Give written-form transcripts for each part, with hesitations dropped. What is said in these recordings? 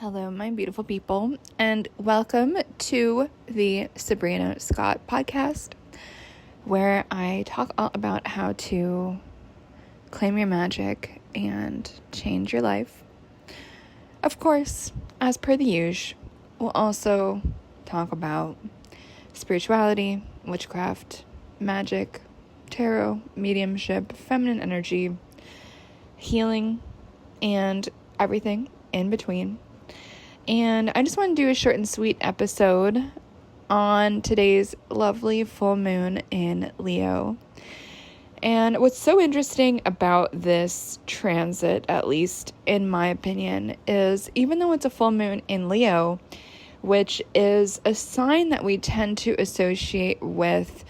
Hello, my beautiful people, and welcome to the Sabrina Scott podcast, where I talk all about how to claim your magic and change your life. Of course, as per the usual, we'll also talk about spirituality, witchcraft, magic, tarot, mediumship, feminine energy, healing, and everything in between. And I just want to do a short and sweet episode on today's lovely full moon in Leo. And what's so interesting about this transit, at least in my opinion, is even though it's a full moon in Leo, which is a sign that we tend to associate with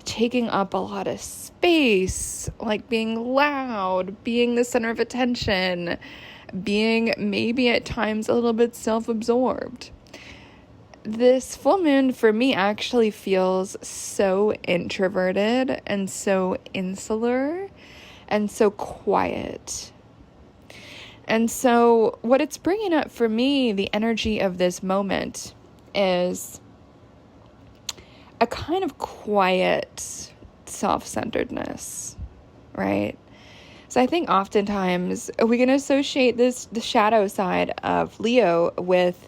taking up a lot of space, like being loud, being the center of attention, being maybe at times a little bit self-absorbed. This full moon for me actually feels so introverted and so insular and so quiet. And so what it's bringing up for me, the energy of this moment, is a kind of quiet self-centeredness, right? So I think oftentimes we can associate the shadow side of Leo with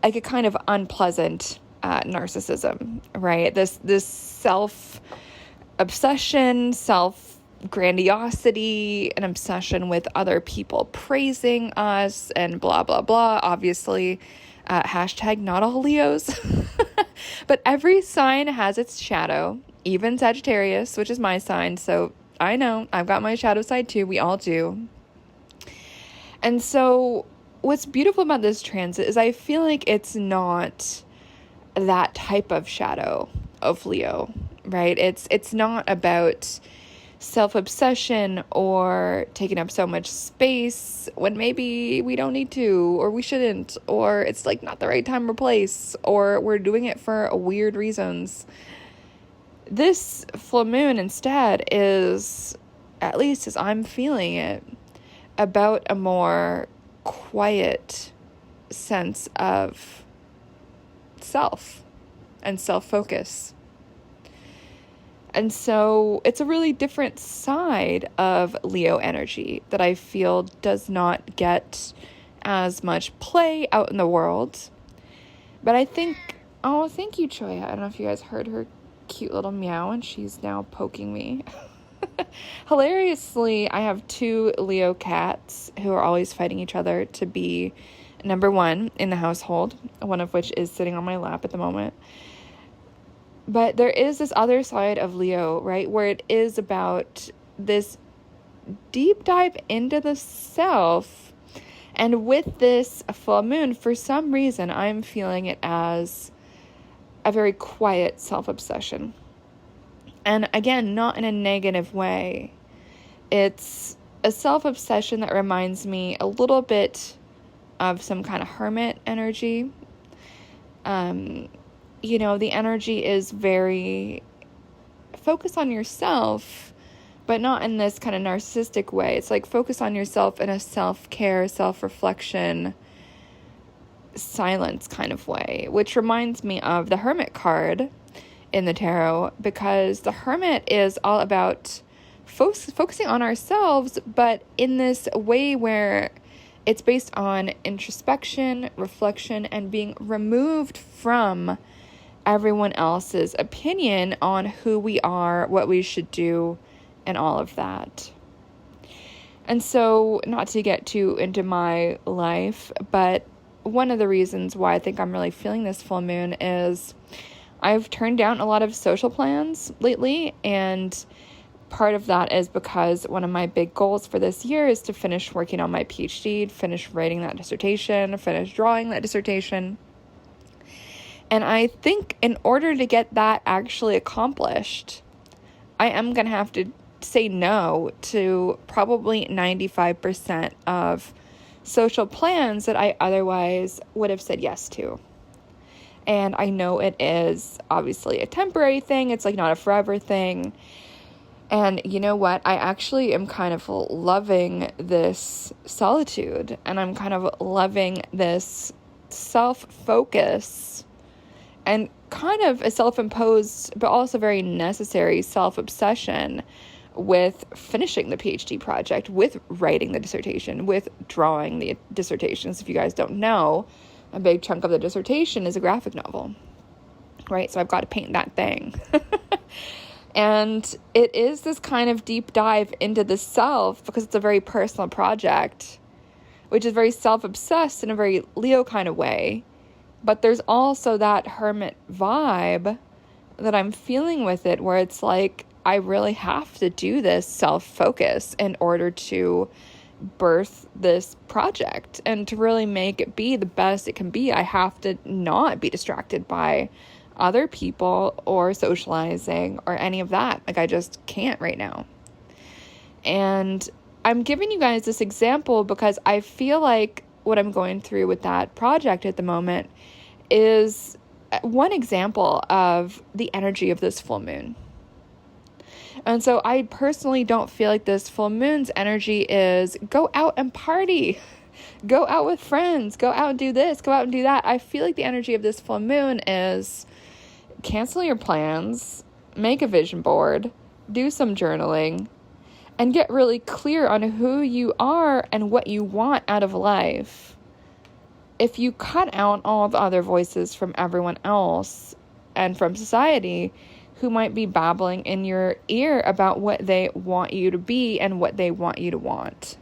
like a kind of unpleasant narcissism, right? This self-obsession, self-grandiosity, an obsession with other people praising us and blah, blah, blah. Obviously, hashtag not all Leos. But every sign has its shadow, even Sagittarius, which is my sign. So I know, I've got my shadow side too. We all do. And so what's beautiful about this transit is I feel like it's not that type of shadow of Leo, right? It's not about self-obsession or taking up so much space when maybe we don't need to, or we shouldn't, or it's like not the right time or place, or we're doing it for weird reasons. This full moon instead is, at least as I'm feeling it, about a more quiet sense of self and self-focus. And so it's a really different side of Leo energy that I feel does not get as much play out in the world. But I think, oh, thank you, Choya. I don't know if you guys heard her cute little meow, and she's now poking me. Hilariously, I have two Leo cats who are always fighting each other to be number one in the household, one of which is sitting on my lap at the moment. But there is this other side of Leo, right, where it is about this deep dive into the self. And with this full moon, for some reason, I'm feeling it as a very quiet self-obsession. And again, not in a negative way. It's a self-obsession that reminds me a little bit of some kind of hermit energy. The energy is very focus on yourself, but not in this kind of narcissistic way. It's like focus on yourself in a self-care, self-reflection, silence kind of way, which reminds me of the Hermit card in the tarot, because the Hermit is all about focusing on ourselves, but in this way where it's based on introspection, reflection, and being removed from everyone else's opinion on who we are, what we should do, and all of that. And so, not to get too into my life, but one of the reasons why I think I'm really feeling this full moon is I've turned down a lot of social plans lately, and part of that is because one of my big goals for this year is to finish working on my PhD, finish writing that dissertation, finish drawing that dissertation. And I think in order to get that actually accomplished, I am going to have to say no to probably 95% of social plans that I otherwise would have said yes to. And I know it is obviously a temporary thing. It's like not a forever thing. And you know what? I actually am kind of loving this solitude, and I'm kind of loving this self-focus and kind of a self-imposed, but also very necessary self-obsession with finishing the PhD project, with writing the dissertation, with drawing the dissertations. If you guys don't know, a big chunk of the dissertation is a graphic novel, right? So I've got to paint that thing. And it is this kind of deep dive into the self, because it's a very personal project, which is very self-obsessed in a very Leo kind of way. But there's also that hermit vibe that I'm feeling with it, where it's like, I really have to do this self-focus in order to birth this project and to really make it be the best it can be. I have to not be distracted by other people or socializing or any of that. Like, I just can't right now. And I'm giving you guys this example because I feel like what I'm going through with that project at the moment is one example of the energy of this full moon. And so I personally don't feel like this full moon's energy is go out and party, go out with friends, go out and do this, go out and do that. I feel like the energy of this full moon is cancel your plans, make a vision board, do some journaling, and get really clear on who you are and what you want out of life. If you cut out all the other voices from everyone else and from society who might be babbling in your ear about what they want you to be and what they want you to want.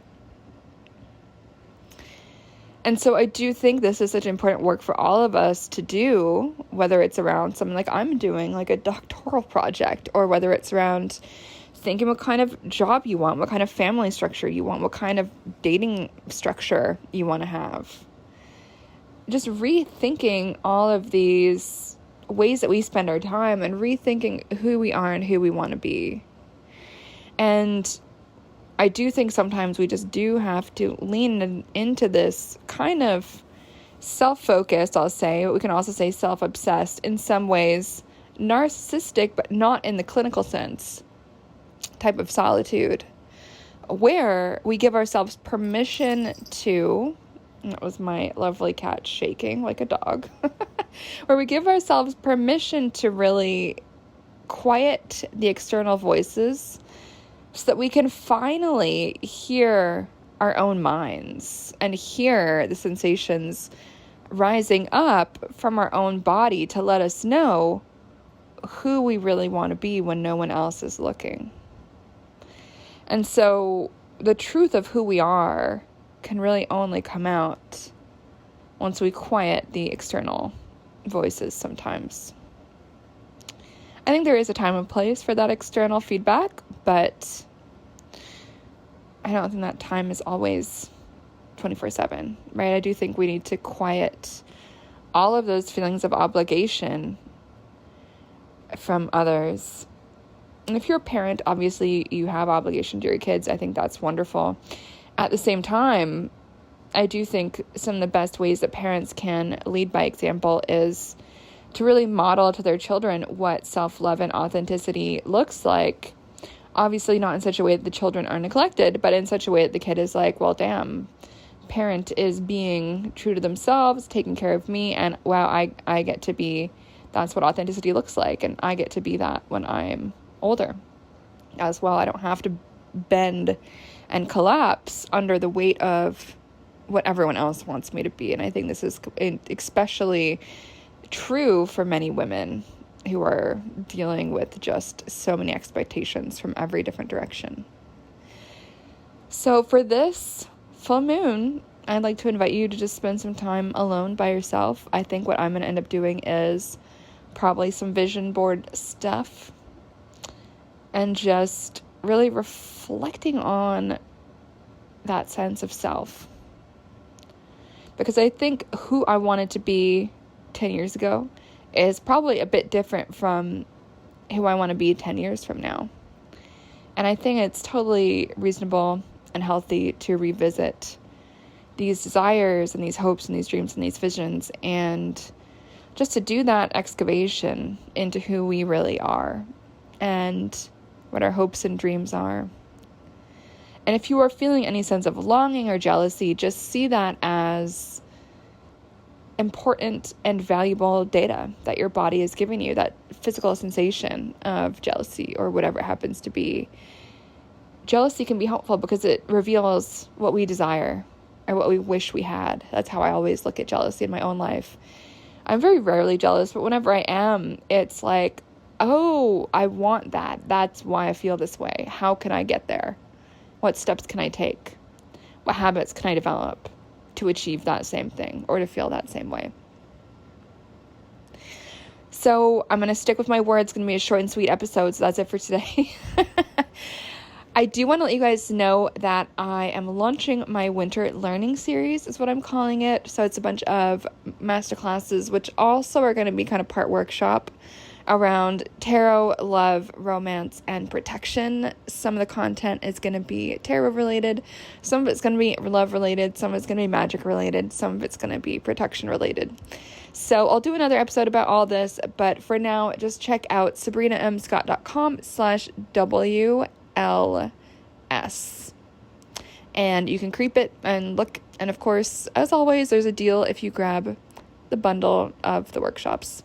And so I do think this is such important work for all of us to do, whether it's around something like I'm doing, like a doctoral project, or whether it's around thinking what kind of job you want, what kind of family structure you want, what kind of dating structure you want to have. Just rethinking all of these ways that we spend our time and rethinking who we are and who we want to be. And I do think sometimes we just do have to lean into this kind of self-focused, I'll say, but we can also say self-obsessed, in some ways narcissistic, but not in the clinical sense, type of solitude, where we give ourselves permission to, that was my lovely cat shaking like a dog, where we give ourselves permission to really quiet the external voices so that we can finally hear our own minds and hear the sensations rising up from our own body to let us know who we really want to be when no one else is looking. And so the truth of who we are can really only come out once we quiet the external voices sometimes. I think there is a time and place for that external feedback, but I don't think that time is always 24/7, right? I do think we need to quiet all of those feelings of obligation from others. And if you're a parent, obviously you have obligation to your kids. I think that's wonderful. At the same time, I do think some of the best ways that parents can lead by example is to really model to their children what self-love and authenticity looks like. Obviously not in such a way that the children are neglected, but in such a way that the kid is like, well, damn, parent is being true to themselves, taking care of me, and wow, I get to be, that's what authenticity looks like, and I get to be that when I'm older as well. I don't have to bend and collapse under the weight of what everyone else wants me to be. And I think this is especially true for many women who are dealing with just so many expectations from every different direction. So for this full moon, I'd like to invite you to just spend some time alone by yourself. I think what I'm going to end up doing is probably some vision board stuff and just really reflecting on that sense of self. Because I think who I wanted to be 10 years ago is probably a bit different from who I want to be 10 years from now. And I think it's totally reasonable and healthy to revisit these desires and these hopes and these dreams and these visions, and just to do that excavation into who we really are. And what our hopes and dreams are. And if you are feeling any sense of longing or jealousy, just see that as important and valuable data that your body is giving you, that physical sensation of jealousy or whatever it happens to be. Jealousy can be helpful because it reveals what we desire or what we wish we had. That's how I always look at jealousy in my own life. I'm very rarely jealous, but whenever I am, it's like, oh, I want that. That's why I feel this way. How can I get there? What steps can I take? What habits can I develop to achieve that same thing or to feel that same way? So I'm going to stick with my word. It's going to be a short and sweet episode, so that's it for today. I do want to let you guys know that I am launching my winter learning series, is what I'm calling it. So it's a bunch of masterclasses, which also are going to be kind of part workshop around tarot, love, romance, and protection. Some of the content is going to be tarot related. Some of it's going to be love related. Some of it's going to be magic related. Some of it's going to be protection related. So I'll do another episode about all this, but for now, just check out sabrinamscott.com/WLS. And you can creep it and look. And of course, as always, there's a deal if you grab the bundle of the workshops.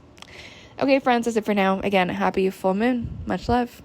Okay, friends, that's it for now. Again, happy full moon. Much love.